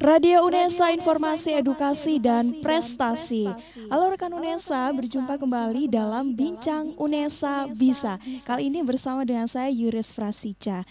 Radio Unesa, informasi, edukasi, dan prestasi. Halo rekan Unesa, berjumpa kembali dalam Bincang Unesa Bisa. Kali ini bersama dengan saya Yuris Frasica.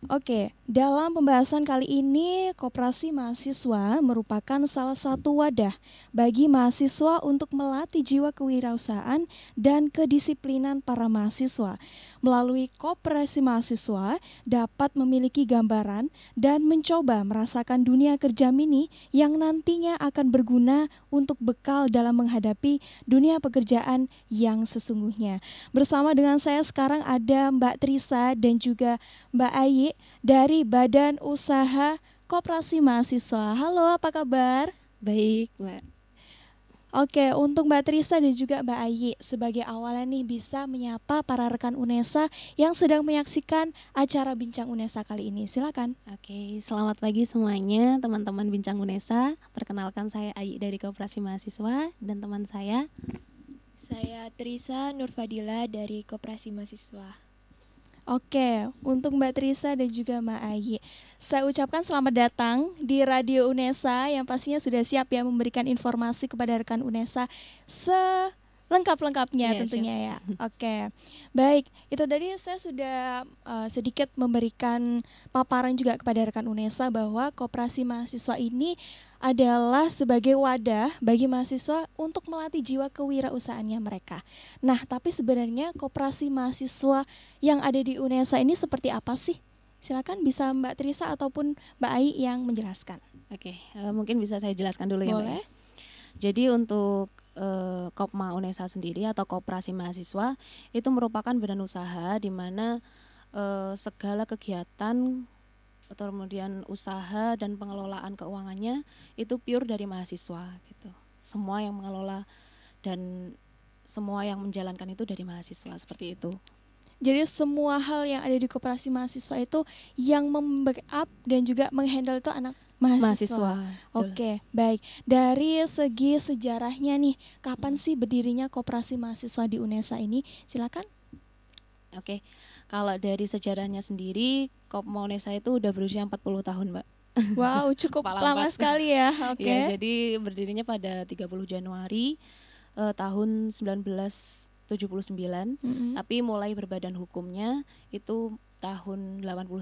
Oke, dalam pembahasan kali ini, Koperasi Mahasiswa merupakan salah satu wadah bagi mahasiswa untuk melatih jiwa kewirausahaan dan kedisiplinan para mahasiswa. Melalui Koperasi Mahasiswa dapat memiliki gambaran dan mencoba merasakan dunia kerja mini yang nantinya akan berguna untuk bekal dalam menghadapi dunia pekerjaan yang sesungguhnya. Bersama dengan saya sekarang ada Mbak Trisa dan juga Mbak Ayi dari Badan Usaha Koperasi Mahasiswa. Halo, apa kabar? Baik, Mbak. Oke, untuk Mbak Trisa dan juga Mbak Ayi, sebagai awalan nih bisa menyapa para rekan Unesa yang sedang menyaksikan acara Bincang Unesa kali ini. Silakan. Oke, selamat pagi semuanya teman-teman Bincang Unesa. Perkenalkan saya Ayi dari Koperasi Mahasiswa dan teman saya. Saya Trisa Nurfadila dari Koperasi Mahasiswa. Oke, untuk Mbak Trisa dan juga Mbak Ayi, saya ucapkan selamat datang di Radio Unesa yang pastinya sudah siap ya memberikan informasi kepada rekan Unesa selengkap-lengkapnya tentunya ya. Oke, baik, itu tadi saya sudah sedikit memberikan paparan juga kepada rekan Unesa bahwa Koperasi Mahasiswa ini adalah sebagai wadah bagi mahasiswa untuk melatih jiwa kewirausahaannya mereka. Nah, tapi sebenarnya Koperasi Mahasiswa yang ada di Unesa ini seperti apa sih? Silakan bisa Mbak Trisa ataupun Mbak Ai yang menjelaskan. Oke, mungkin bisa saya jelaskan dulu ya, Boleh. Mbak. Jadi untuk Kopma Unesa sendiri atau Koperasi Mahasiswa itu merupakan badan usaha di mana segala kegiatan atau kemudian usaha dan pengelolaan keuangannya itu pure dari mahasiswa gitu. Semua yang mengelola dan semua yang menjalankan itu dari mahasiswa, seperti itu. Jadi semua hal yang ada di Koperasi Mahasiswa itu yang membackup dan juga menghandle itu anak mahasiswa. Oke, baik. Dari segi sejarahnya nih, kapan sih berdirinya Koperasi Mahasiswa di Unesa ini? Silakan. Oke. Kalau dari sejarahnya sendiri, Kopma Unesa itu udah berusia 40 tahun, Mbak. Wow, cukup lama sekali ya. Oke. Ya, jadi berdirinya pada 30 Januari tahun 1979. Tapi mulai berbadan hukumnya itu tahun 81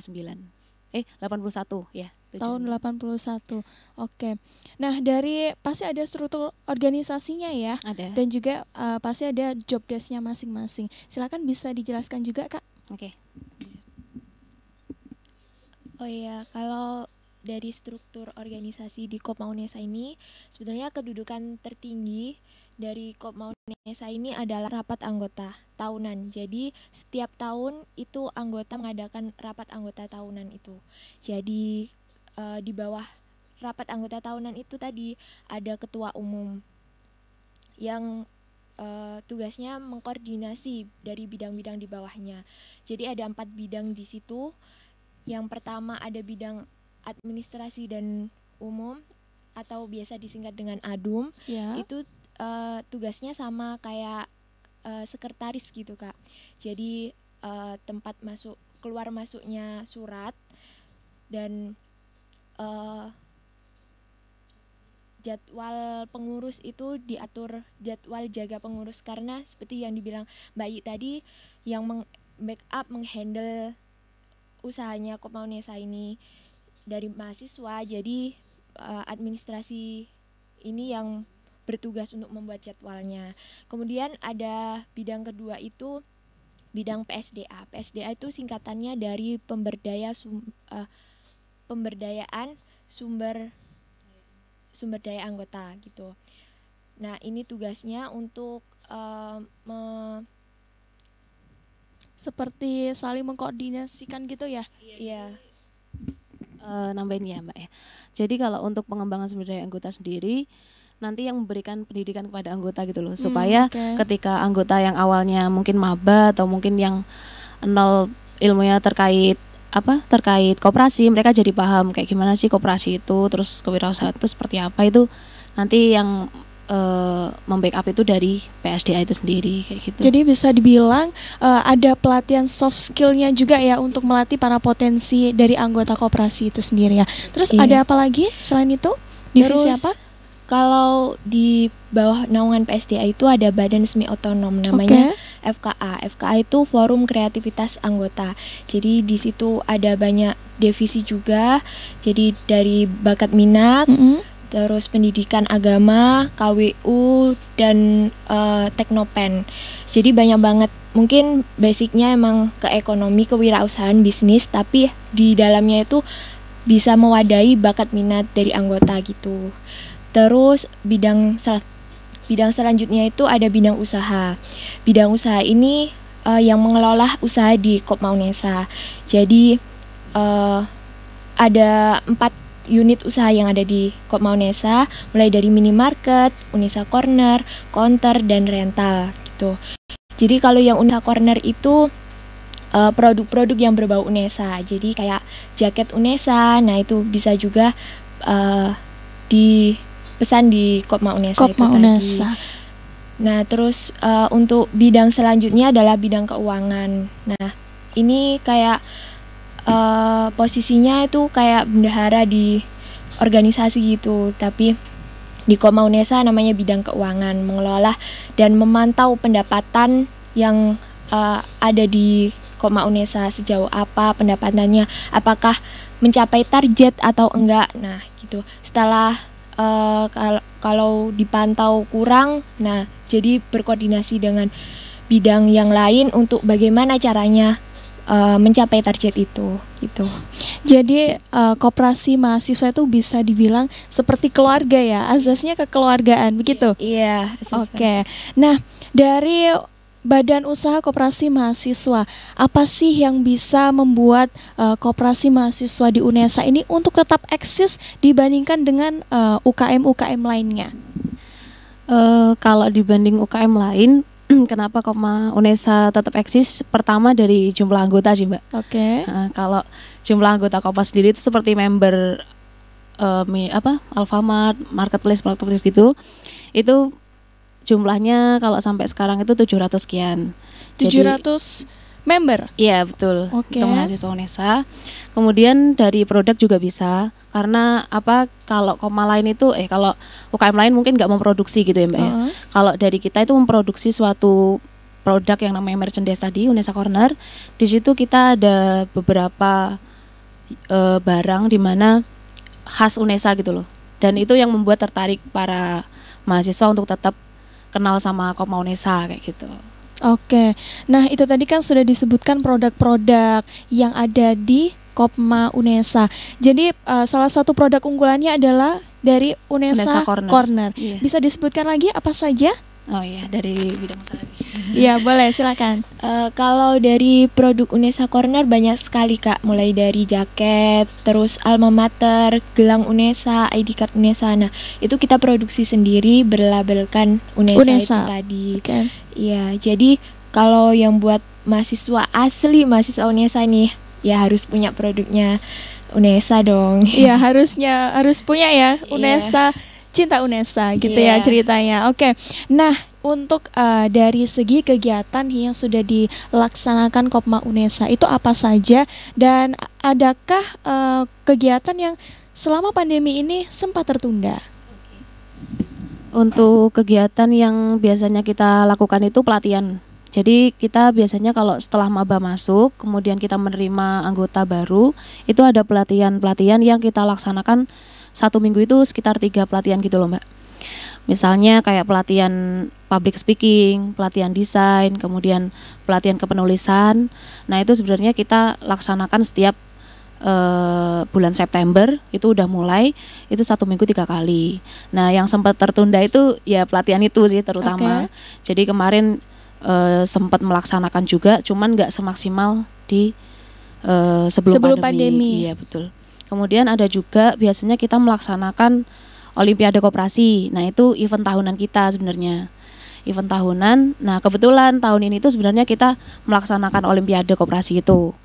ya. Tahun 81. Oke. Nah, dari pasti ada struktur organisasinya ya. Ada. Dan juga pasti ada job desk-nya masing-masing. Silakan bisa dijelaskan juga, Kak. Oke. Oh iya, kalau dari struktur organisasi di Kopma Unesa ini, sebenarnya kedudukan tertinggi dari Kopma Unesa ini adalah rapat anggota tahunan. Jadi setiap tahun itu anggota mengadakan rapat anggota tahunan itu. Jadi di bawah rapat anggota tahunan itu tadi ada ketua umum yang tugasnya mengkoordinasi dari bidang-bidang di bawahnya. Jadi ada 4 bidang di situ. Yang pertama ada bidang administrasi dan umum atau biasa disingkat dengan ADUM. Itu tugasnya sama kayak sekretaris gitu, Kak. Jadi tempat masuk keluar masuknya surat dan jadwal pengurus itu diatur jadwal jaga pengurus, karena seperti yang dibilang Mbak Yi tadi, yang backup menghandle usahanya Kopma Unesa ini dari mahasiswa. Jadi administrasi ini yang bertugas untuk membuat jadwalnya. Kemudian ada bidang kedua itu bidang PSDA. PSDA itu singkatannya dari pemberdayaan sumber daya anggota gitu. Nah, ini tugasnya untuk seperti saling mengkoordinasikan gitu ya? Iya. Nambahin ya, Mbak ya. Jadi kalau untuk pengembangan sumber daya anggota sendiri, nanti yang memberikan pendidikan kepada anggota gitu loh, supaya ketika anggota yang awalnya mungkin maba atau mungkin yang nol ilmunya terkait koperasi, mereka jadi paham kayak gimana sih koperasi itu, terus kewirausahaan itu seperti apa, itu nanti yang membackup itu dari PSDA itu sendiri kayak gitu. Jadi bisa dibilang ada pelatihan soft skillnya juga ya untuk melatih para potensi dari anggota koperasi itu sendiri ya. Terus Iya. ada apa lagi selain itu? Divisi Terus, apa? Kalau di bawah naungan PSDA itu ada badan semi otonom namanya FKA. FKA itu Forum Kreativitas Anggota. Jadi di situ ada banyak divisi juga. Jadi dari bakat minat, terus pendidikan agama, KWU, dan Teknopen. Jadi banyak banget. Mungkin basicnya emang ke ekonomi, kewirausahaan, bisnis, tapi di dalamnya itu bisa mewadahi bakat minat dari anggota gitu. Terus bidang selanjutnya itu ada bidang usaha. Bidang usaha ini yang mengelola usaha di Kopma Unesa. Jadi ada 4 unit usaha yang ada di Kopma Unesa, mulai dari minimarket, Unesa Corner, counter, dan rental gitu. Jadi kalau yang Unesa Corner itu produk-produk yang berbau Unesa. Jadi kayak jaket Unesa, nah itu bisa juga dipesan di Kopma Unesa Kopma itu Unesa. tadi. Nah terus untuk bidang selanjutnya adalah bidang keuangan. Nah ini kayak posisinya itu kayak bendahara di organisasi gitu, tapi di Kopma Unesa namanya bidang keuangan, mengelola dan memantau pendapatan yang ada di Kopma Unesa sejauh apa pendapatannya, apakah mencapai target atau enggak. Nah gitu. Setelah kalau dipantau kurang, nah jadi berkoordinasi dengan bidang yang lain untuk bagaimana caranya mencapai target itu gitu. Jadi koperasi mahasiswa itu bisa dibilang seperti keluarga ya, azasnya kekeluargaan begitu. Iya. Oke. Nah, dari Badan Usaha Koperasi Mahasiswa, apa sih yang bisa membuat koperasi mahasiswa di Unesa ini untuk tetap eksis dibandingkan dengan UKM-UKM lainnya? Kalau dibanding UKM lain, kenapa Kopma Unesa tetap eksis? Pertama dari jumlah anggota sih, Mbak. Oke. Kalau jumlah anggota Kopma sendiri itu seperti member Alfamart, marketplace gitu. Itu jumlahnya kalau sampai sekarang itu 700 sekian. 700 member? Iya betul. Oke. Untuk mahasiswa Unesa. Kemudian dari produk juga bisa. Karena kalau Kopma lain itu kalau UKM lain mungkin nggak memproduksi gitu ya Mbak ya. Kalau dari kita itu memproduksi suatu produk yang namanya merchandise tadi, Unesa Corner. Di situ kita ada beberapa barang di mana khas Unesa gitu loh. Dan itu yang membuat tertarik para mahasiswa untuk tetap kenal sama Kopma Unesa kayak gitu. Oke. Nah, itu tadi kan sudah disebutkan produk-produk yang ada di Kopma Unesa. Jadi salah satu produk unggulannya adalah dari Unesa Corner. Iya. Bisa disebutkan lagi apa saja? Oh iya, dari bidang usaha. Iya, boleh, silakan. Kalau dari produk Unesa Corner banyak sekali Kak, mulai dari jaket, terus alma mater, gelang Unesa, ID card Unesa. Nah, itu kita produksi sendiri berlabelkan Unesa. Itu tadi. Okay. Iya, jadi kalau yang buat mahasiswa asli mahasiswa Unesa nih, ya harus punya produknya Unesa dong. Iya, harus punya ya Unesa. Cinta Unesa gitu ya ceritanya. Oke. Nah, untuk dari segi kegiatan yang sudah dilaksanakan Kopma Unesa itu apa saja, dan adakah kegiatan yang selama pandemi ini sempat tertunda? Untuk kegiatan yang biasanya kita lakukan itu pelatihan. Jadi kita biasanya kalau setelah maba masuk, kemudian kita menerima anggota baru, itu ada pelatihan-pelatihan yang kita laksanakan 1 minggu itu sekitar 3 pelatihan gitu loh Mbak. Misalnya kayak pelatihan public speaking, pelatihan desain, kemudian pelatihan kepenulisan. Nah itu sebenarnya kita laksanakan setiap bulan September itu udah mulai, itu 1 minggu 3 kali. Nah yang sempat tertunda itu ya pelatihan itu sih terutama. Jadi kemarin sempat melaksanakan juga, cuman nggak semaksimal di sebelum pandemi. Iya betul. Kemudian ada juga biasanya kita melaksanakan Olimpiade Koperasi. Nah itu event tahunan kita sebenarnya. Event tahunan. Nah kebetulan tahun ini tuh sebenarnya kita melaksanakan Olimpiade Koperasi itu.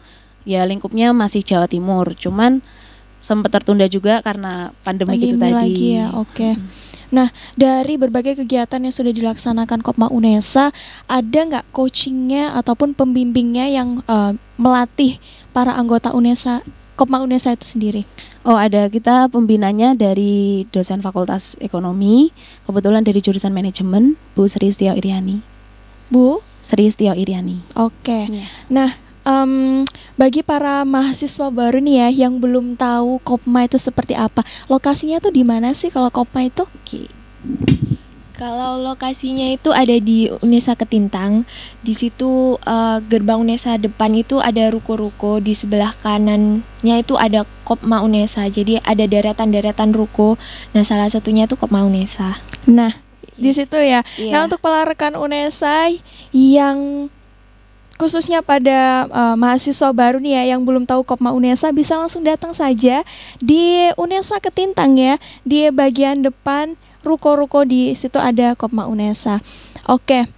Ya lingkupnya masih Jawa Timur. Cuman sempat tertunda juga karena pandemi itu tadi. Lagi ya, oke. Nah, dari berbagai kegiatan yang sudah dilaksanakan Kopma Unesa, ada nggak coachingnya ataupun pembimbingnya yang melatih para anggota Unesa, Kopma Unesa itu sendiri? Oh, ada, kita pembinanya dari dosen Fakultas Ekonomi, kebetulan dari jurusan manajemen, Bu Sri Setio Iriani. Bu Sri Setio Iriani. Oke. Iya. Nah, bagi para mahasiswa baru nih ya yang belum tahu Kopma itu seperti apa, lokasinya tuh di mana sih kalau Kopma itu? Oke. Kalau lokasinya itu ada di Unesa Ketintang. Di situ gerbang Unesa depan itu ada ruko-ruko, di sebelah kanannya itu ada Kopma Unesa. Jadi ada deretan-deretan ruko. Nah, salah satunya itu Kopma Unesa. Nah, di situ ya. Iya. Nah, untuk para rekan Unesa yang khususnya pada mahasiswa baru nih ya yang belum tahu Kopma Unesa, bisa langsung datang saja di Unesa Ketintang ya, di bagian depan ruko-ruko, di situ ada Kopma Unesa. Oke.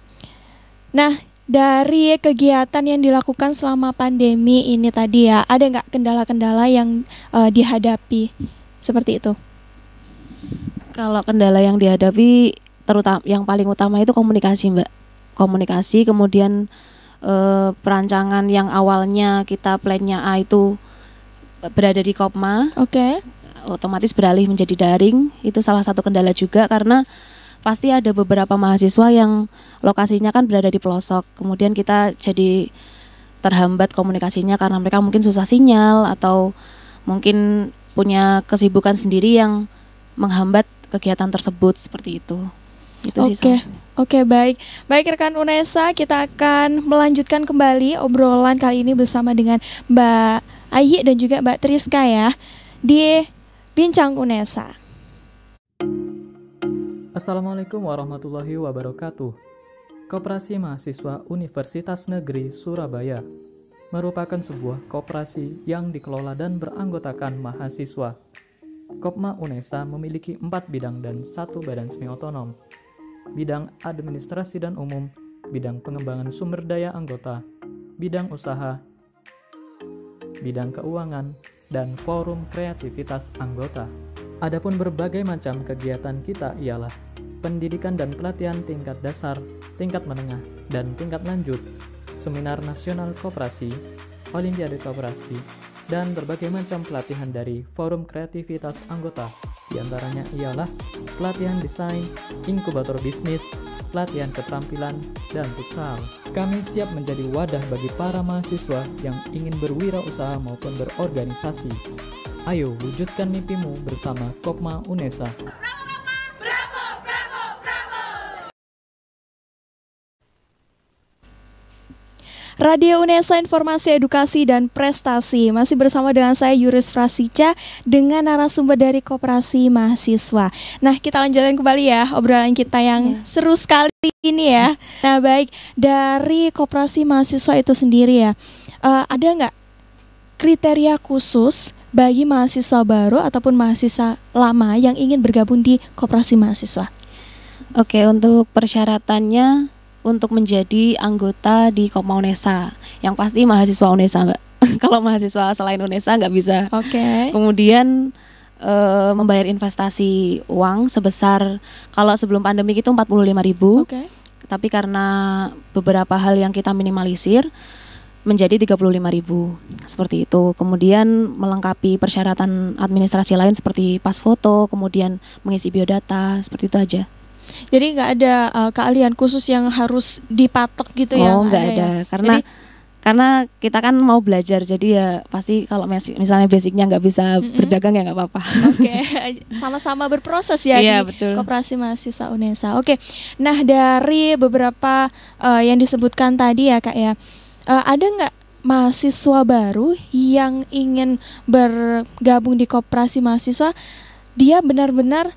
Nah, dari kegiatan yang dilakukan selama pandemi ini tadi ya, ada nggak kendala-kendala yang dihadapi seperti itu? Kalau kendala yang dihadapi, terutama yang paling utama itu komunikasi, Mbak. Komunikasi, kemudian perancangan yang awalnya kita plannya A itu berada di Kopma, Oke. otomatis beralih menjadi daring. Itu salah satu kendala juga, karena pasti ada beberapa mahasiswa yang lokasinya kan berada di pelosok. Kemudian kita jadi terhambat komunikasinya karena mereka mungkin susah sinyal atau mungkin punya kesibukan sendiri yang menghambat kegiatan tersebut, seperti itu. Itu sih Oke. salahnya. Oke, baik. Baik rekan Unesa, kita akan melanjutkan kembali obrolan kali ini bersama dengan Mbak Ayi dan juga Mbak Triska ya di Bincang Unesa. Assalamualaikum warahmatullahi wabarakatuh. Koperasi Mahasiswa Universitas Negeri Surabaya merupakan sebuah koperasi yang dikelola dan beranggotakan mahasiswa. Kopma Unesa memiliki 4 bidang dan 1 badan semi otonom. Bidang administrasi dan umum, bidang pengembangan sumber daya anggota, bidang usaha, bidang keuangan, dan forum kreativitas anggota. Adapun berbagai macam kegiatan kita ialah pendidikan dan pelatihan tingkat dasar, tingkat menengah, dan tingkat lanjut, seminar nasional koperasi, olimpiade koperasi, dan berbagai macam pelatihan dari forum kreativitas anggota. Di antaranya ialah pelatihan desain, inkubator bisnis, pelatihan keterampilan, dan futsal. Kami siap menjadi wadah bagi para mahasiswa yang ingin berwirausaha maupun berorganisasi. Ayo wujudkan mimpimu bersama Kopma Unesa. Radio Unesa, informasi, edukasi, dan prestasi. Masih bersama dengan saya Yuris Frasica dengan narasumber dari Koperasi Mahasiswa. Nah, kita lanjutkan kembali ya obrolan kita yang seru sekali ini ya. Nah, baik, dari Koperasi Mahasiswa itu sendiri ya, ada nggak kriteria khusus bagi mahasiswa baru ataupun mahasiswa lama yang ingin bergabung di Koperasi Mahasiswa? Oke, untuk persyaratannya untuk menjadi anggota di Kopma Unesa, yang pasti mahasiswa Unesa, Mbak. Kalau mahasiswa selain Unesa nggak bisa. Oke. Kemudian membayar investasi uang sebesar, kalau sebelum pandemi itu 45.000. Oke. Tapi karena beberapa hal yang kita minimalisir menjadi 35.000, seperti itu. Kemudian melengkapi persyaratan administrasi lain seperti pas foto, kemudian mengisi biodata, seperti itu aja. Jadi nggak ada keahlian khusus yang harus dipatok gitu ya? Oh, nggak ada. Ya? Karena kita kan mau belajar, jadi ya pasti kalau misalnya basicnya nggak bisa berdagang ya nggak apa-apa. Oke, sama-sama berproses ya Iya, di betul. Koperasi Mahasiswa Unesa. Oke, nah dari beberapa yang disebutkan tadi ya Kak ya, ada nggak mahasiswa baru yang ingin bergabung di Koperasi Mahasiswa, dia benar-benar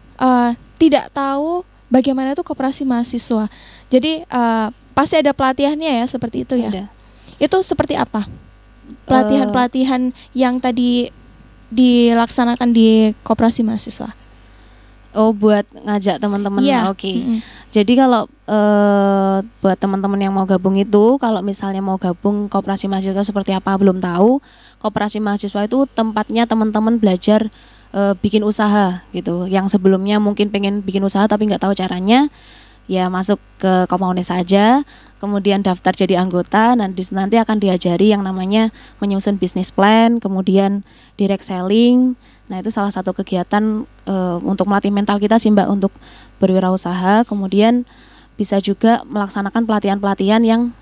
tidak tahu bagaimana itu Koperasi Mahasiswa. Jadi pasti ada pelatihannya ya, seperti itu ya. Ada. Itu seperti apa? Pelatihan-pelatihan yang tadi dilaksanakan di Koperasi Mahasiswa. Oh, buat ngajak teman-teman. Iya. Oke. Jadi kalau buat teman-teman yang mau gabung itu, kalau misalnya mau gabung Koperasi Mahasiswa seperti apa belum tahu, Koperasi Mahasiswa itu tempatnya teman-teman belajar bikin usaha gitu. Yang sebelumnya mungkin pengen bikin usaha tapi nggak tahu caranya, ya masuk ke Kopma Unesa aja, kemudian daftar jadi anggota. Nanti akan diajari yang namanya menyusun bisnis plan, kemudian direct selling. Nah, itu salah satu kegiatan untuk melatih mental kita sih Mbak untuk berwirausaha. Kemudian bisa juga melaksanakan pelatihan-pelatihan yang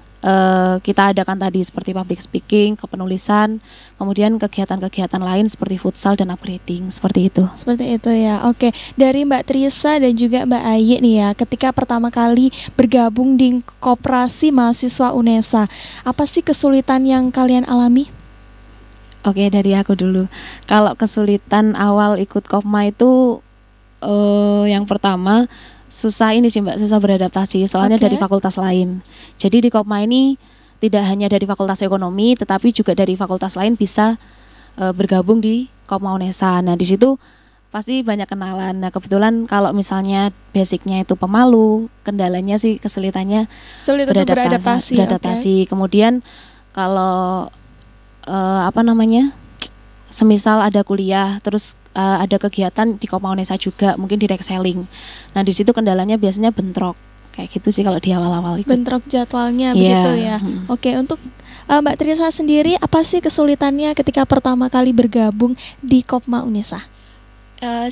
kita adakan tadi seperti public speaking, kepenulisan, kemudian kegiatan-kegiatan lain seperti futsal dan upgrading, seperti itu. Seperti itu ya. Oke, dari Mbak Trisa dan juga Mbak Ayi nih ya, ketika pertama kali bergabung di Koperasi Mahasiswa Unesa, apa sih kesulitan yang kalian alami? Oke, dari aku dulu. Kalau kesulitan awal ikut Kopma itu yang pertama susah ini sih Mbak, susah beradaptasi soalnya dari fakultas lain. Jadi di Kopma ini tidak hanya dari fakultas ekonomi, tetapi juga dari fakultas lain bisa bergabung di Kopma Unesa. Nah, di situ pasti banyak kenalan. Nah, kebetulan kalau misalnya basicnya itu pemalu, kendalanya sih kesulitannya Sulit untuk beradaptasi. Okay. Kemudian kalau semisal ada kuliah, terus ada kegiatan di Kopma Unesa juga, mungkin direct selling. Nah, di situ kendalanya biasanya bentrok. Kayak gitu sih kalau di awal-awal ikut. Bentrok jadwalnya begitu ya. Oke, untuk Mbak Trisa sendiri, apa sih kesulitannya ketika pertama kali bergabung di Kopma Unesa?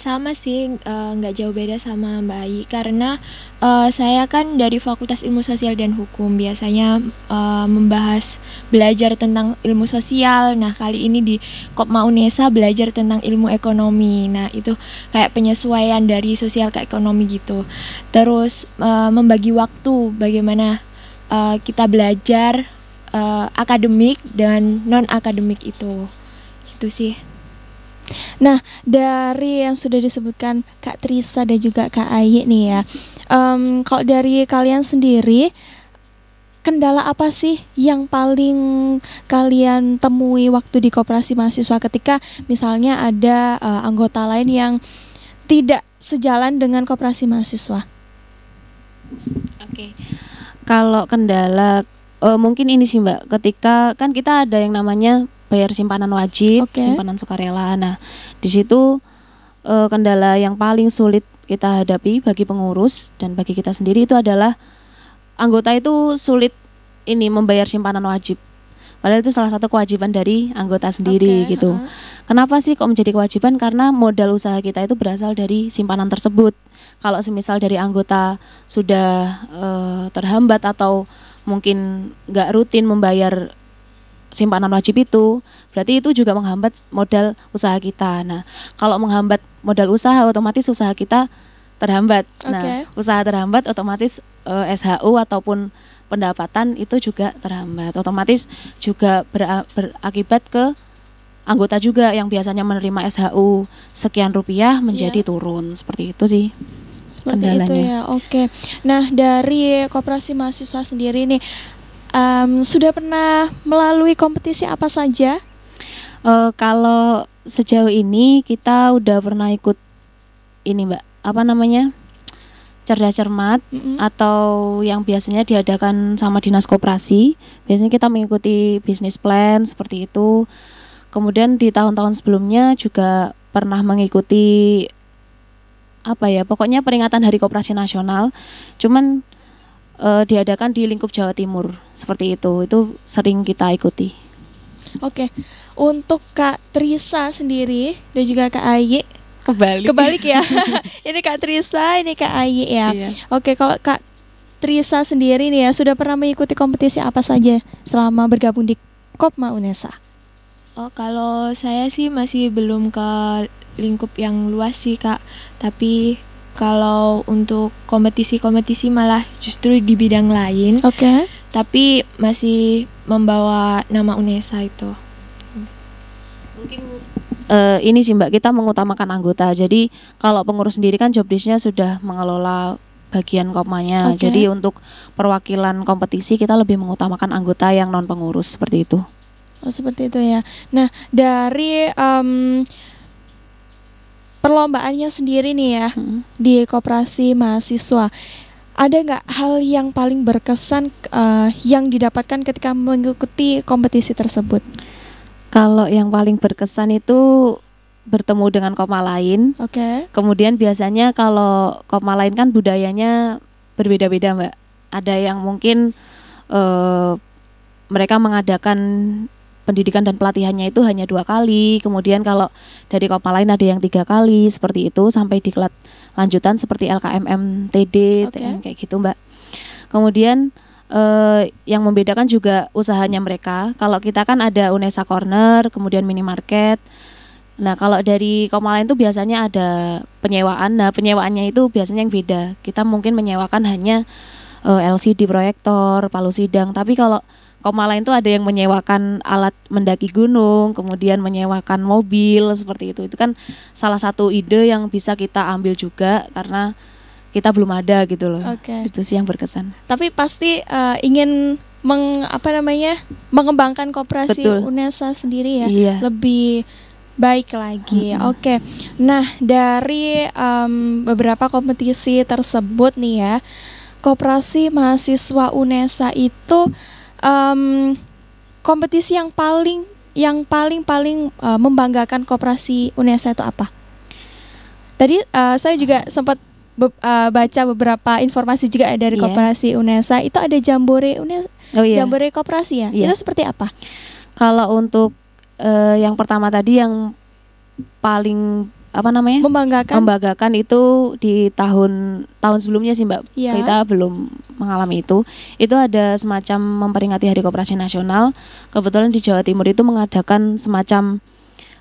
Sama sih, nggak jauh beda sama Mbak Ayi, karena saya kan dari Fakultas Ilmu Sosial dan Hukum, biasanya membahas belajar tentang ilmu sosial. Nah, kali ini di Kopma Unesa belajar tentang ilmu ekonomi. Nah, itu kayak penyesuaian dari sosial ke ekonomi gitu. Terus membagi waktu, bagaimana kita belajar akademik dan non akademik itu sih. Nah, dari yang sudah disebutkan Kak Trisa dan juga Kak Ayi nih ya, kalau dari kalian sendiri, kendala apa sih yang paling kalian temui waktu di Koperasi Mahasiswa ketika misalnya ada anggota lain yang tidak sejalan dengan Koperasi Mahasiswa? Oke. Kalau kendala mungkin ini sih Mbak, ketika kan kita ada yang namanya bayar simpanan wajib, simpanan sukarela. Nah, di situ kendala yang paling sulit kita hadapi bagi pengurus dan bagi kita sendiri itu adalah anggota itu sulit ini membayar simpanan wajib. Padahal itu salah satu kewajiban dari anggota sendiri gitu. Kenapa sih kok menjadi kewajiban? Karena modal usaha kita itu berasal dari simpanan tersebut. Kalau semisal dari anggota sudah terhambat atau mungkin nggak rutin membayar simpanan wajib itu, berarti itu juga menghambat modal usaha kita. Nah, kalau menghambat modal usaha, otomatis usaha kita terhambat. Nah, usaha terhambat, otomatis SHU ataupun pendapatan itu juga terhambat. Otomatis juga berakibat ke anggota juga yang biasanya menerima SHU sekian rupiah menjadi turun. Seperti itu sih. Seperti kendalanya. Itu ya, oke. Nah, dari Koperasi Mahasiswa sendiri nih, sudah pernah melalui kompetisi apa saja? Kalau sejauh ini kita udah pernah ikut ini Mbak, apa namanya, cerdas cermat atau yang biasanya diadakan sama dinas koperasi. Biasanya kita mengikuti bisnis plan seperti itu. Kemudian di tahun-tahun sebelumnya juga pernah mengikuti pokoknya peringatan Hari Koperasi Nasional. Cuman diadakan di lingkup Jawa Timur seperti itu sering kita ikuti. Oke, untuk Kak Trisa sendiri dan juga Kak Ayi kebalik ya. Ini Kak Trisa, ini Kak Ayi ya. Oke, kalau Kak Trisa sendiri nih ya, sudah pernah mengikuti kompetisi apa saja selama bergabung di Kopma Unesa? Kalau saya sih masih belum ke lingkup yang luas sih Kak, tapi kalau untuk kompetisi-kompetisi malah justru di bidang lain. Tapi masih membawa nama Unesa itu. Mungkin ini sih Mbak, kita mengutamakan anggota. Jadi kalau pengurus sendiri kan job desk-nya sudah mengelola bagian Kopmanya. Jadi untuk perwakilan kompetisi kita lebih mengutamakan anggota yang non pengurus seperti itu. Oh, seperti itu ya. Nah, dari perlombaannya sendiri nih ya, di Koperasi Mahasiswa, ada nggak hal yang paling berkesan yang didapatkan ketika mengikuti kompetisi tersebut? Kalau yang paling berkesan itu bertemu dengan Kopma lain. Oke. Kemudian biasanya kalau Kopma lain kan budayanya berbeda-beda, Mbak. Ada yang mungkin mereka mengadakan pendidikan dan pelatihannya itu hanya 2 kali. Kemudian kalau dari Kopma lain ada yang 3 kali, seperti itu, sampai diklat lanjutan seperti LKMMTD, kayak gitu, Mbak. Kemudian yang membedakan juga usahanya mereka. Kalau kita kan ada Unesa Corner, kemudian minimarket. Nah, kalau dari Kopma lain itu biasanya ada penyewaan. Nah, penyewaannya itu biasanya yang beda. Kita mungkin menyewakan hanya LCD proyektor, palu sidang. Tapi kalau Kopma lain itu ada yang menyewakan alat mendaki gunung, kemudian menyewakan mobil, seperti itu. Itu kan salah satu ide yang bisa kita ambil juga karena kita belum ada gitu loh. Itu sih yang berkesan. Tapi pasti ingin mengembangkan koperasi Unesa sendiri ya, lebih baik lagi. Nah, dari beberapa kompetisi tersebut nih ya, Koperasi Mahasiswa Unesa itu kompetisi yang paling membanggakan Koperasi Unesa itu apa? Tadi saya juga sempat baca beberapa informasi juga dari Koperasi Unesa. Itu ada Jambore Jambore Koperasi ya. Itu seperti apa? Kalau untuk yang pertama tadi yang paling membanggakan itu di tahun sebelumnya sih, Mbak. Kita belum mengalami itu. Itu ada semacam memperingati Hari Koperasi Nasional. Kebetulan di Jawa Timur itu mengadakan semacam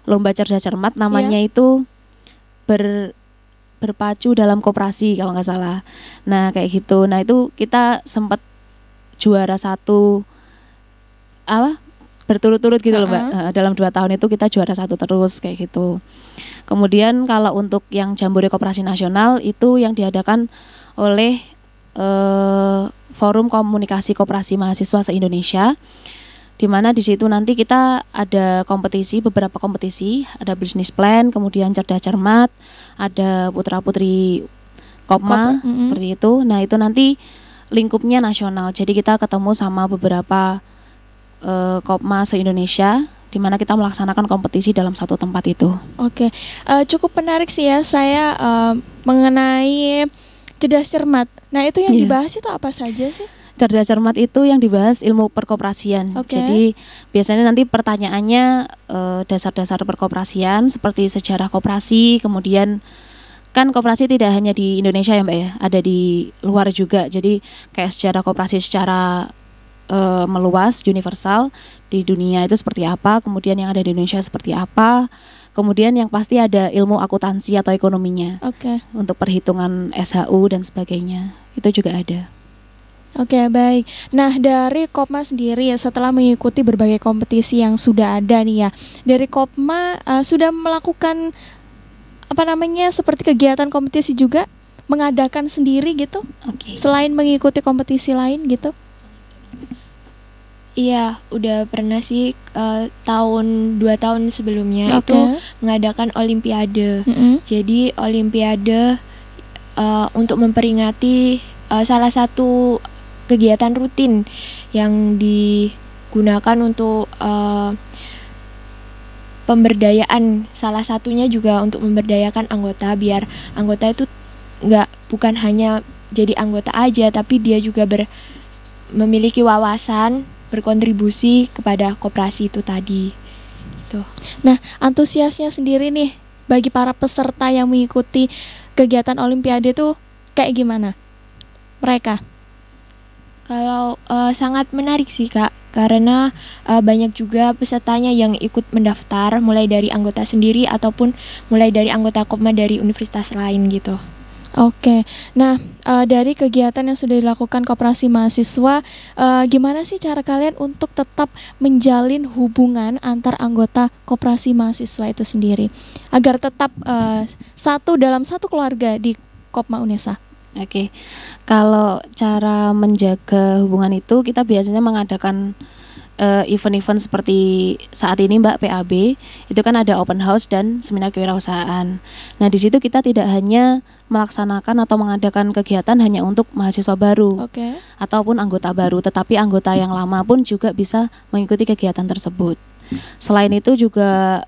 lomba cerdas cermat, namanya itu berpacu dalam koperasi kalau nggak salah. Nah, kayak gitu. Nah, itu kita sempat juara 1 berturut-turut gitu loh, Mbak. Dalam 2 tahun itu kita juara 1 terus kayak gitu. Kemudian kalau untuk yang Jambore Koperasi Nasional itu yang diadakan oleh Forum Komunikasi Koperasi Mahasiswa se-Indonesia, di mana di situ nanti kita ada beberapa kompetisi, ada business plan, kemudian cerdas cermat, ada putra-putri Kopma, seperti itu. Nah, itu nanti lingkupnya nasional. Jadi kita ketemu sama beberapa Kopma se-Indonesia, di mana kita melaksanakan kompetisi dalam satu tempat itu. Cukup menarik sih ya saya mengenai cerdas cermat. Nah, itu yang dibahas itu apa saja sih? Cerdas cermat itu yang dibahas ilmu perkoperasian. Jadi biasanya nanti pertanyaannya dasar-dasar perkoperasian seperti sejarah koperasi, kemudian kan koperasi tidak hanya di Indonesia ya, Mbak ya, ada di luar juga. Jadi kayak sejarah koperasi secara meluas, universal di dunia itu seperti apa, kemudian yang ada di Indonesia seperti apa, kemudian yang pasti ada ilmu akuntansi atau ekonominya untuk perhitungan SHU dan sebagainya, itu juga ada. Baik. Nah, dari Kopma sendiri ya, setelah mengikuti berbagai kompetisi yang sudah ada nih ya, dari Kopma sudah melakukan seperti kegiatan kompetisi juga, mengadakan sendiri gitu, selain mengikuti kompetisi lain gitu? Iya, udah pernah sih 2 tahun sebelumnya itu mengadakan Olimpiade. Jadi Olimpiade untuk memperingati salah satu kegiatan rutin yang digunakan untuk pemberdayaan. Salah satunya juga untuk memberdayakan anggota, biar anggota itu bukan hanya jadi anggota aja, tapi dia juga memiliki wawasan, berkontribusi kepada koperasi itu tadi. Gitu. Nah, antusiasnya sendiri nih bagi para peserta yang mengikuti kegiatan Olimpiade itu kayak gimana mereka? Kalau sangat menarik sih, Kak, karena banyak juga pesertanya yang ikut mendaftar, mulai dari anggota sendiri ataupun mulai dari anggota Kopma dari universitas lain gitu. Nah, dari kegiatan yang sudah dilakukan Koperasi Mahasiswa, gimana sih cara kalian untuk tetap menjalin hubungan antar anggota Koperasi Mahasiswa itu sendiri agar tetap dalam satu keluarga di Kopma Unesa? Kalau cara menjaga hubungan itu kita biasanya mengadakan event-event seperti saat ini, Mbak, PAB itu kan ada open house dan seminar kewirausahaan. Nah, di situ kita tidak hanya melaksanakan atau mengadakan kegiatan hanya untuk mahasiswa baru ataupun anggota baru, tetapi anggota yang lama pun juga bisa mengikuti kegiatan tersebut. Selain itu juga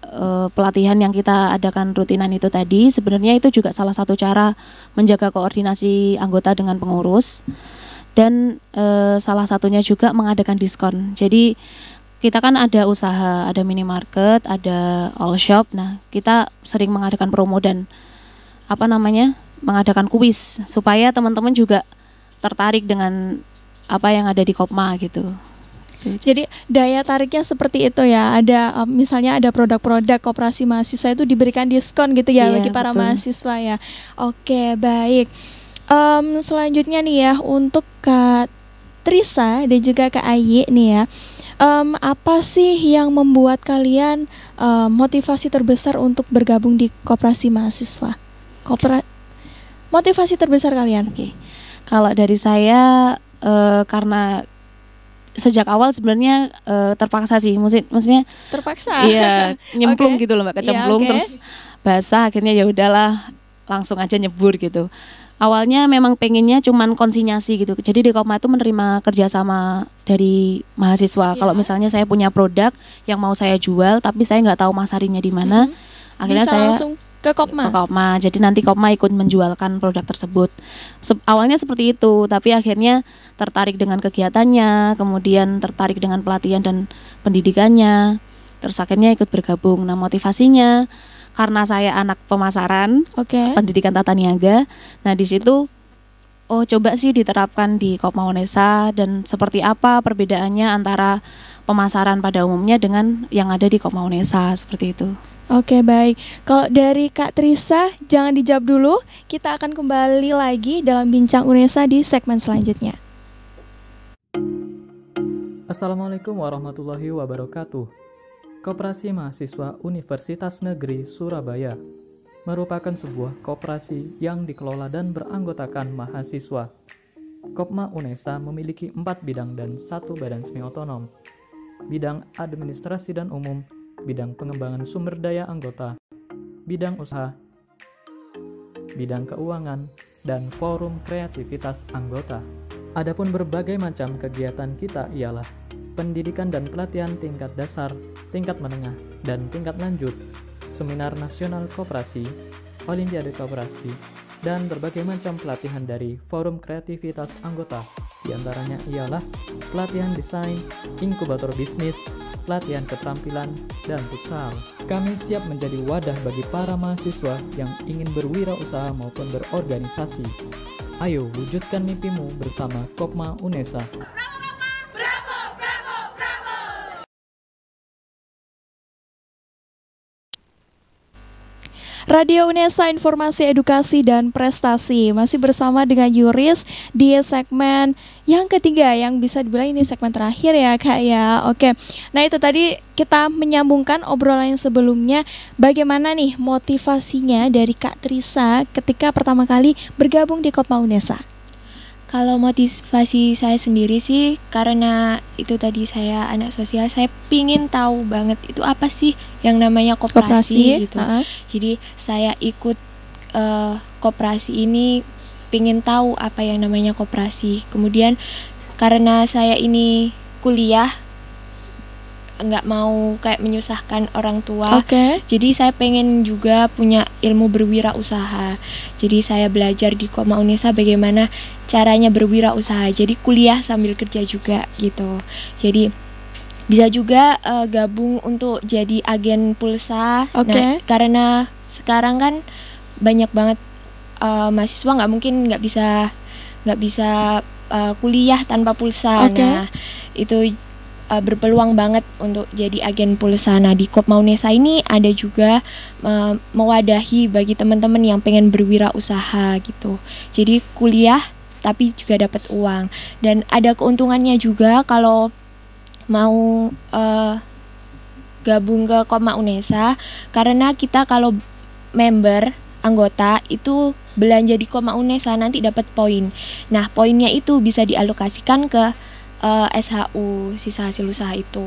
pelatihan yang kita adakan rutinan itu tadi sebenarnya itu juga salah satu cara menjaga koordinasi anggota dengan pengurus, dan salah satunya juga mengadakan diskon. Jadi kita kan ada usaha, ada minimarket, ada all shop. Nah, kita sering mengadakan promo dan mengadakan kuis supaya teman-teman juga tertarik dengan apa yang ada di Kopma gitu. Jadi daya tariknya seperti itu ya. Ada misalnya ada produk-produk koperasi mahasiswa itu diberikan diskon gitu ya, Iya, bagi para betul. mahasiswa ya. Oke, baik. Selanjutnya nih ya, untuk Kak Trisa dan juga Kak Ayi nih ya. Apa sih yang membuat kalian motivasi terbesar untuk bergabung di koperasi mahasiswa? Motivasi terbesar kalian? Oke. Kalau dari saya karena sejak awal sebenarnya terpaksa sih, maksudnya Terpaksa. iya nyemplung Oke. gitu loh Mbak, Iya, kecemplung oke. terus basah, akhirnya ya udahlah langsung aja nyebur gitu. Awalnya memang pengennya cuman konsinyasi gitu. Jadi di Kopma itu menerima kerjasama dari mahasiswa. Iya. Kalau misalnya saya punya produk yang mau saya jual tapi saya nggak tahu masarinya di mana, akhirnya Bisa saya langsung ke Kopma. ke Kopma. Jadi nanti Kopma ikut menjualkan produk tersebut. Awalnya seperti itu, tapi akhirnya tertarik dengan kegiatannya, kemudian tertarik dengan pelatihan dan pendidikannya. Terus akhirnya ikut bergabung. Nah, motivasinya karena saya anak pemasaran, Oke. pendidikan tata niaga. Nah, di situ coba sih diterapkan di Kopma Unesa dan seperti apa perbedaannya antara pemasaran pada umumnya dengan yang ada di Kopma Unesa, seperti itu. Oke, baik. Kalau dari Kak Trisa, jangan dijawab dulu. Kita akan kembali lagi dalam Bincang Unesa di segmen selanjutnya. Assalamualaikum warahmatullahi wabarakatuh. Koperasi Mahasiswa Universitas Negeri Surabaya merupakan sebuah koperasi yang dikelola dan beranggotakan mahasiswa. Kopma Unesa memiliki 4 bidang dan 1 badan semi otonom. Bidang administrasi dan umum, bidang pengembangan sumber daya anggota, bidang usaha, bidang keuangan, dan forum kreativitas anggota. Adapun berbagai macam kegiatan kita ialah pendidikan dan pelatihan tingkat dasar, tingkat menengah, dan tingkat lanjut, seminar nasional koperasi, olimpiade koperasi, dan berbagai macam pelatihan dari forum kreativitas anggota. Di antaranya ialah pelatihan desain, inkubator bisnis, pelatihan keterampilan, dan futsal. Kami siap menjadi wadah bagi para mahasiswa yang ingin berwirausaha maupun berorganisasi. Ayo wujudkan mimpimu bersama Kopma Unesa. Radio Unesa, informasi edukasi dan prestasi. Masih bersama dengan Yuris di segmen yang ketiga, yang bisa dibilang ini segmen terakhir ya Kak ya. Oke, nah itu tadi kita menyambungkan obrolan yang sebelumnya. Bagaimana nih motivasinya dari Kak Trisa ketika pertama kali bergabung di Kopma Unesa? Kalau motivasi saya sendiri sih karena itu tadi saya anak sosial, saya pingin tahu banget itu apa sih yang namanya koperasi gitu. Jadi saya ikut koperasi ini pingin tahu apa yang namanya koperasi. Kemudian karena saya ini kuliah nggak mau kayak menyusahkan orang tua. Jadi saya pengen juga punya ilmu berwirausaha. Jadi saya belajar di Kopma Unesa bagaimana caranya berwirausaha. Jadi kuliah sambil kerja juga gitu. Jadi bisa juga gabung untuk jadi agen pulsa. Nah, karena sekarang kan banyak banget mahasiswa nggak bisa kuliah tanpa pulsa. Nah, itu berpeluang banget untuk jadi agen pulsa. Nah, di Kopma Unesa ini ada juga mewadahi bagi teman-teman yang pengen berwirausaha gitu. Jadi kuliah tapi juga dapat uang, dan ada keuntungannya juga kalau mau gabung ke Kopma Unesa, karena kita kalau member anggota itu belanja di Kopma Unesa nanti dapat poin. Nah, poinnya itu bisa dialokasikan ke SHU, sisa hasil usaha itu.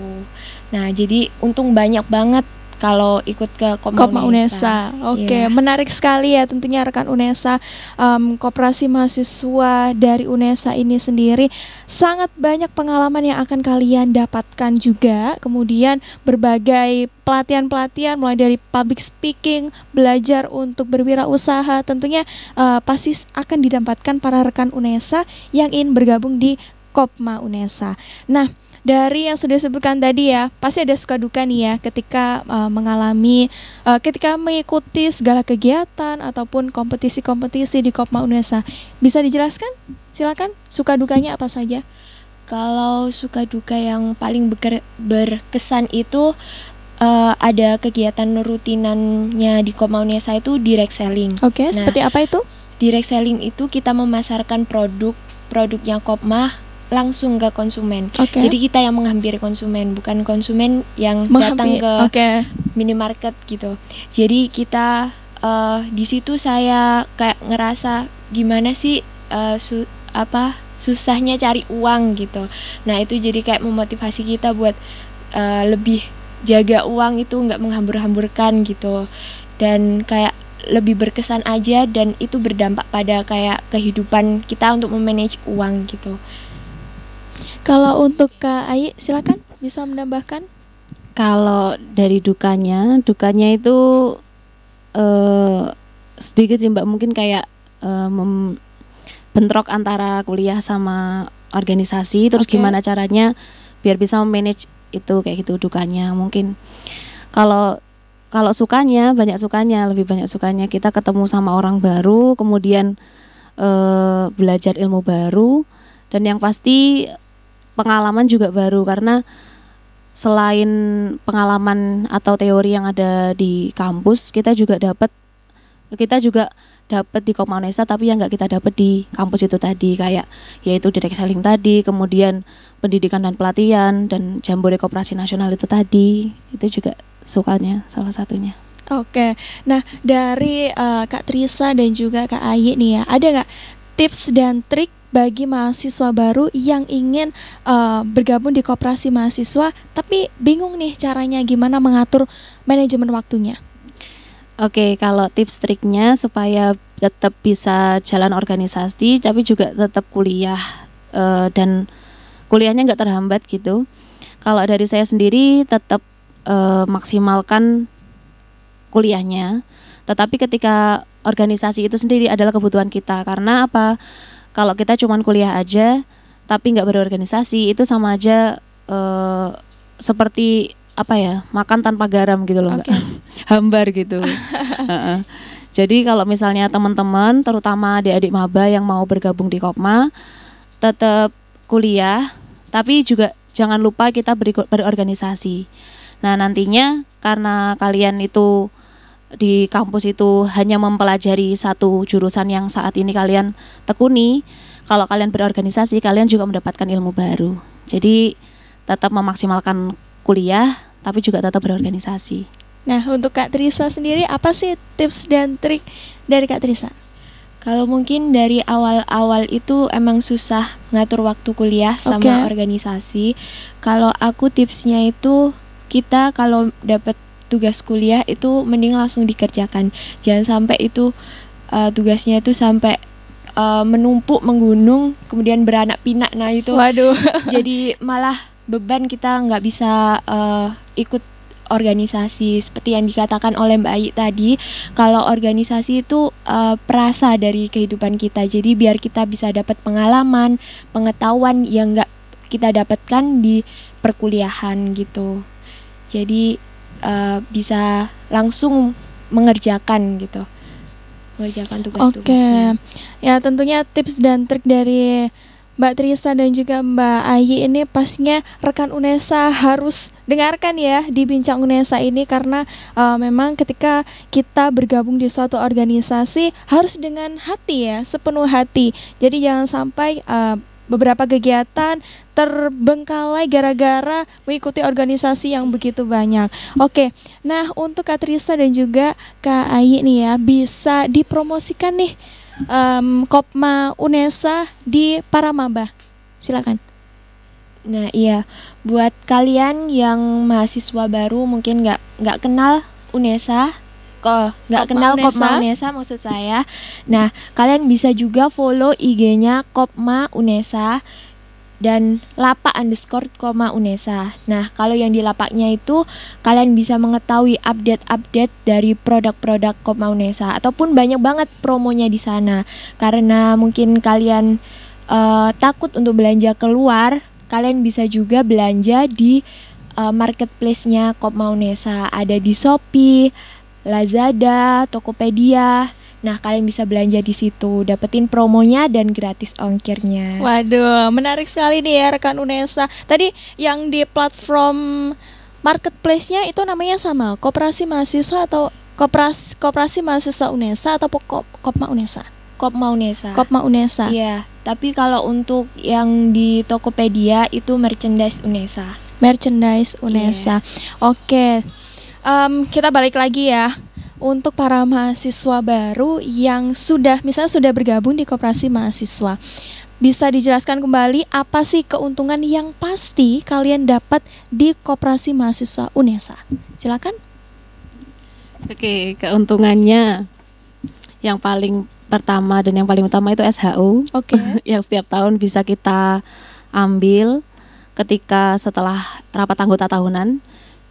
Nah, jadi untung banyak banget kalau ikut ke Kopma Unesa. Oke, Iya. menarik sekali ya tentunya rekan Unesa. Koperasi mahasiswa dari Unesa ini sendiri sangat banyak pengalaman yang akan kalian dapatkan juga. Kemudian berbagai pelatihan-pelatihan mulai dari public speaking, belajar untuk berwirausaha, tentunya pasti akan didapatkan para rekan Unesa yang ingin bergabung di Kopma Unesa. Nah, dari yang sudah disebutkan tadi ya, pasti ada suka duka nih ya ketika ketika mengikuti segala kegiatan ataupun kompetisi-kompetisi di Kopma Unesa. Bisa dijelaskan? Silakan, suka dukanya apa saja? Kalau suka duka yang paling berkesan itu ada kegiatan rutinannya di Kopma Unesa itu direct selling. Oke, seperti apa itu? Direct selling itu kita memasarkan produknya Kopma langsung ke konsumen. Oke. Jadi kita yang menghampiri konsumen, bukan konsumen yang datang ke minimarket gitu. Jadi kita di situ saya kayak ngerasa gimana sih susahnya cari uang gitu. Nah, itu jadi kayak memotivasi kita buat lebih jaga uang itu, nggak menghambur-hamburkan gitu. Dan kayak lebih berkesan aja, dan itu berdampak pada kayak kehidupan kita untuk memanage uang gitu. Kalau untuk Kak Ayi, silakan bisa menambahkan. Kalau dari dukanya itu sedikit sih Mbak, mungkin kayak bentrok antara kuliah sama organisasi, terus Oke. gimana caranya biar bisa memanage itu, kayak gitu dukanya. Mungkin kalau sukanya, lebih banyak sukanya kita ketemu sama orang baru, kemudian belajar ilmu baru, dan yang pasti pengalaman juga baru, karena selain pengalaman atau teori yang ada di kampus, kita juga dapat di Kopma Unesa, tapi yang nggak kita dapat di kampus itu tadi, kayak yaitu direct selling tadi, kemudian pendidikan dan pelatihan, dan Jambore Koperasi Nasional itu tadi, itu juga sukanya salah satunya. Oke, nah dari Kak Trisa dan juga Kak Ayi nih ya, ada nggak tips dan trik bagi mahasiswa baru yang ingin bergabung di koperasi mahasiswa tapi bingung nih caranya gimana mengatur manajemen waktunya? Oke, kalau tips triknya supaya tetap bisa jalan organisasi tapi juga tetap kuliah dan kuliahnya nggak terhambat gitu. Kalau dari saya sendiri tetap maksimalkan kuliahnya, tetapi ketika organisasi itu sendiri adalah kebutuhan kita. Karena apa? Kalau kita cuman kuliah aja tapi nggak berorganisasi, itu sama aja seperti apa ya, makan tanpa garam gitu loh, Oke. hambar gitu. Jadi kalau misalnya teman-teman, terutama adik-adik maba yang mau bergabung di Kopma, tetap kuliah, tapi juga jangan lupa kita berorganisasi. Nah, nantinya karena kalian itu di kampus itu hanya mempelajari satu jurusan yang saat ini kalian tekuni, kalau kalian berorganisasi, kalian juga mendapatkan ilmu baru. Jadi tetap memaksimalkan kuliah, tapi juga tetap berorganisasi. Nah, untuk Kak Trisa sendiri, apa sih tips dan trik dari Kak Trisa? Kalau mungkin dari awal-awal itu emang susah ngatur waktu kuliah sama organisasi. Kalau aku tipsnya itu, kita kalau dapat tugas kuliah itu mending langsung dikerjakan. Jangan sampai itu tugasnya itu sampai menumpuk, menggunung, kemudian beranak pinak. Nah itu Waduh. jadi malah beban, kita nggak bisa ikut organisasi. Seperti yang dikatakan oleh Mbak Ayi tadi, kalau organisasi itu perasa dari kehidupan kita. Jadi biar kita bisa dapat pengalaman, pengetahuan yang nggak kita dapatkan di perkuliahan gitu. Jadi bisa langsung mengerjakan gitu, mengerjakan tugas-tugasnya. Oke, ya tentunya tips dan trik dari Mbak Trisa dan juga Mbak Ayi ini pastinya rekan Unesa harus dengarkan ya di Bincang Unesa ini, karena memang ketika kita bergabung di suatu organisasi harus dengan hati ya, sepenuh hati. Jadi jangan sampai beberapa kegiatan terbengkalai gara-gara mengikuti organisasi yang begitu banyak. Oke, nah untuk Kak Trisa dan juga Kak Ayi nih ya, bisa dipromosikan nih Kopma Unesa di para maba. Silakan. Nah, iya, buat kalian yang mahasiswa baru mungkin nggak kenal UNESA, kok nggak Kopma kenal Unesa. Kopma UNESA maksud saya. Nah, kalian bisa juga follow IG-nya Kopma UNESA dan lapak_Kopma UNESA. Nah, kalau yang di lapaknya itu kalian bisa mengetahui update-update dari produk-produk Kopma UNESA ataupun banyak banget promonya di sana. Karena mungkin kalian takut untuk belanja keluar, kalian bisa juga belanja di marketplace-nya Kopma UNESA. Ada di Shopee, Lazada, Tokopedia. Nah, kalian bisa belanja di situ, dapetin promonya dan gratis ongkirnya. Waduh, menarik sekali nih ya rekan UNESA. Tadi yang di platform marketplace-nya itu namanya sama, Koperasi Mahasiswa atau Koperasi Mahasiswa UNESA atau Kopma UNESA? Kopma UNESA. Kopma UNESA. Iya, tapi kalau untuk yang di Tokopedia itu merchandise UNESA. Merchandise UNESA. Oke. Kita balik lagi ya. Untuk para mahasiswa baru yang misalnya sudah bergabung di Koperasi Mahasiswa, bisa dijelaskan kembali apa sih keuntungan yang pasti kalian dapat di Koperasi Mahasiswa UNESA? Silakan. Oke, keuntungannya yang paling pertama dan yang paling utama itu SHU. Oke. Yang setiap tahun bisa kita ambil ketika setelah rapat anggota tahunan.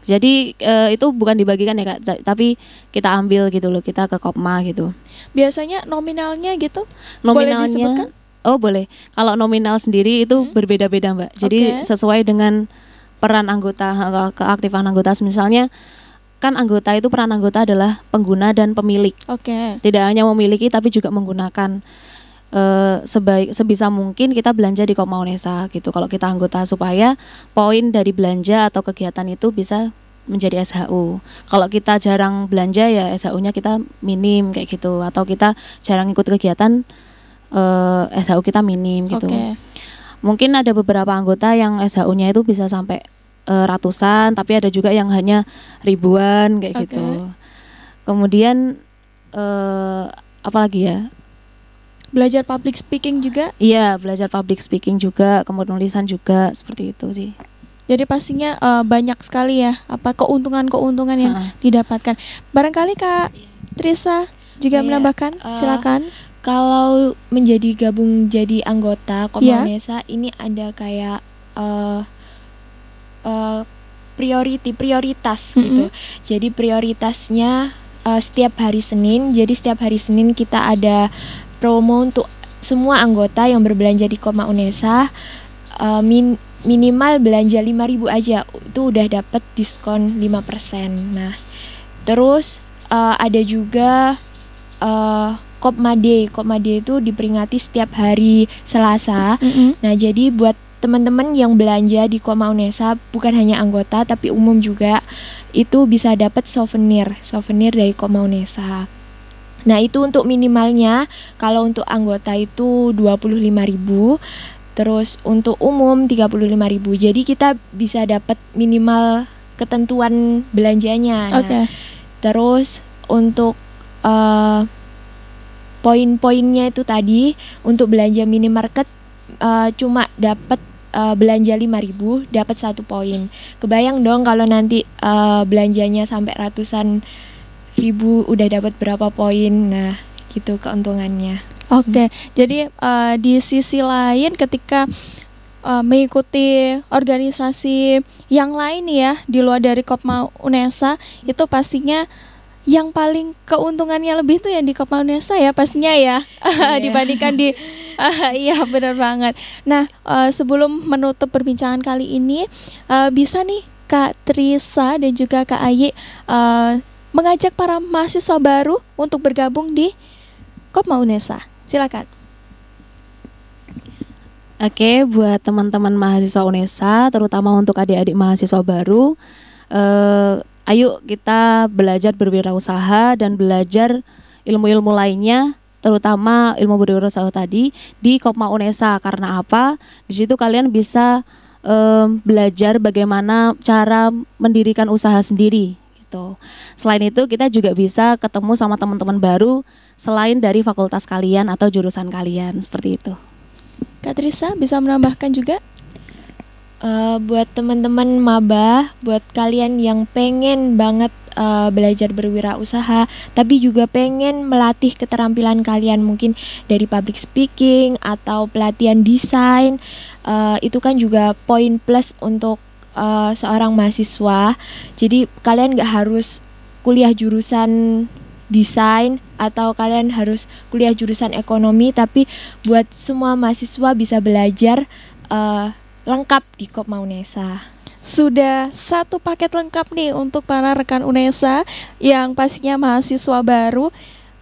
Jadi itu bukan dibagikan ya Kak, tapi kita ambil gitu loh, kita ke Kopma gitu. Biasanya nominalnya gitu? Nominalnya, boleh disebutkan? Oh boleh. Kalau nominal sendiri itu berbeda-beda Mbak. Jadi sesuai dengan peran anggota, keaktifan anggota. Misalnya kan peran anggota adalah pengguna dan pemilik. Oke. Tidak hanya memiliki tapi juga menggunakan. Sebisa mungkin kita belanja di Kopma UNESA gitu kalau kita anggota, supaya poin dari belanja atau kegiatan itu bisa menjadi SHU. Kalau kita jarang belanja ya SHU-nya kita minim kayak gitu, atau kita jarang ikut kegiatan SHU kita minim gitu. Mungkin ada beberapa anggota yang SHU-nya itu bisa sampai ratusan, tapi ada juga yang hanya ribuan kayak gitu. Kemudian apalagi ya? Belajar public speaking juga? Iya, belajar public speaking juga, kemudian nulisan juga, seperti itu sih. Jadi pastinya banyak sekali ya keuntungan-keuntungan yang didapatkan. Barangkali Kak Trisa juga menambahkan, silakan. Kalau gabung jadi anggota Kopma UNESA ini ada kayak prioritas gitu. Jadi prioritasnya setiap hari Senin. Jadi setiap hari Senin kita ada promo untuk semua anggota yang berbelanja di Kopma UNESA, minimal belanja 5.000 aja itu udah dapat diskon 5%. Nah, terus ada juga Kopma Day. Kopma Day itu diperingati setiap hari Selasa. Nah, jadi buat teman-teman yang belanja di Kopma UNESA, bukan hanya anggota tapi umum juga, itu bisa dapat souvenir dari Kopma UNESA. Nah, itu untuk minimalnya. Kalau untuk anggota itu 25.000, terus untuk umum 35.000. Jadi kita bisa dapat minimal ketentuan belanjanya. Nah, terus untuk poin-poinnya itu tadi, untuk belanja minimarket cuma dapat belanja 5.000 dapat 1 poin. Kebayang dong kalau nanti belanjanya sampai ratusan ribu udah dapat berapa poin. Nah, gitu keuntungannya. Jadi di sisi lain ketika mengikuti organisasi yang lain ya di luar dari Kopma UNESA, itu pastinya yang paling keuntungannya lebih tuh yang di Kopma UNESA ya pastinya ya. Dibandingkan di iya benar banget. Nah, sebelum menutup perbincangan kali ini, bisa nih Kak Trisa dan juga Kak Ayi mengajak para mahasiswa baru untuk bergabung di Kopma UNESA. Silakan. Oke, buat teman-teman mahasiswa UNESA, terutama untuk adik-adik mahasiswa baru, ayo kita belajar berwirausaha dan belajar ilmu-ilmu lainnya, terutama ilmu berwirausaha tadi di Kopma UNESA. Karena apa? Di situ kalian bisa belajar bagaimana cara mendirikan usaha sendiri. Selain itu kita juga bisa ketemu sama teman-teman baru selain dari fakultas kalian atau jurusan kalian, seperti itu. Kak Trisa bisa menambahkan juga? Buat teman-teman maba, buat kalian yang pengen banget belajar berwirausaha, tapi juga pengen melatih keterampilan kalian mungkin dari public speaking atau pelatihan desain, itu kan juga poin plus untuk seorang mahasiswa. Jadi kalian nggak harus kuliah jurusan desain atau kalian harus kuliah jurusan ekonomi, tapi buat semua mahasiswa bisa belajar lengkap di Kopma Unesa. Sudah satu paket lengkap nih untuk para rekan Unesa yang pastinya mahasiswa baru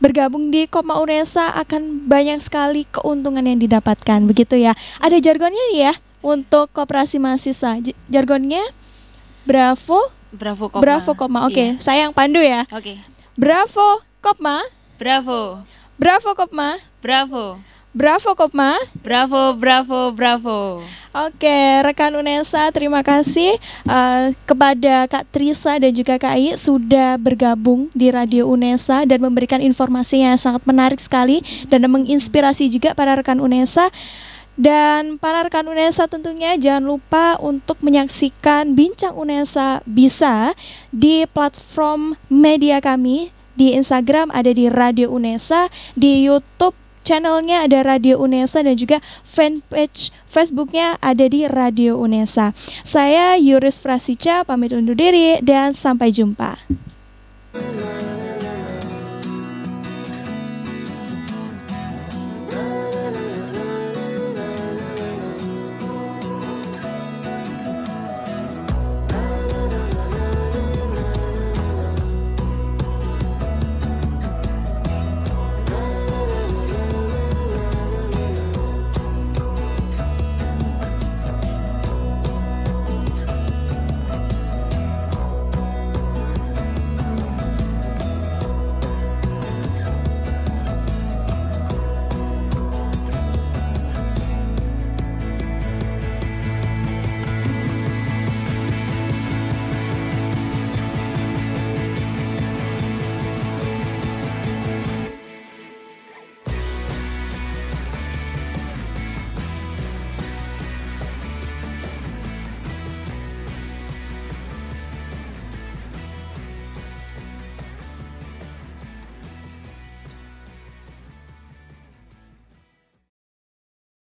bergabung di Kopma Unesa, akan banyak sekali keuntungan yang didapatkan, begitu ya. Ada jargonnya nih ya untuk koperasi mahasiswa. Jargonnya Bravo Kopma. Bravo Kopma. Oke, saya yang pandu ya. Oke. Bravo Kopma. Bravo. Bravo Kopma. Bravo. Bravo Kopma. Bravo. Oke, rekan Unesa, terima kasih kepada Kak Trisa dan juga Kak Ai sudah bergabung di Radio Unesa dan memberikan informasi yang sangat menarik sekali dan menginspirasi juga para rekan Unesa. Dan para rekan Unesa tentunya jangan lupa untuk menyaksikan Bincang Unesa Bisa di platform media kami. Di Instagram ada di Radio Unesa, di YouTube channelnya ada Radio Unesa, dan juga fanpage Facebooknya ada di Radio Unesa. Saya Yuris Frasica pamit undur diri dan sampai jumpa.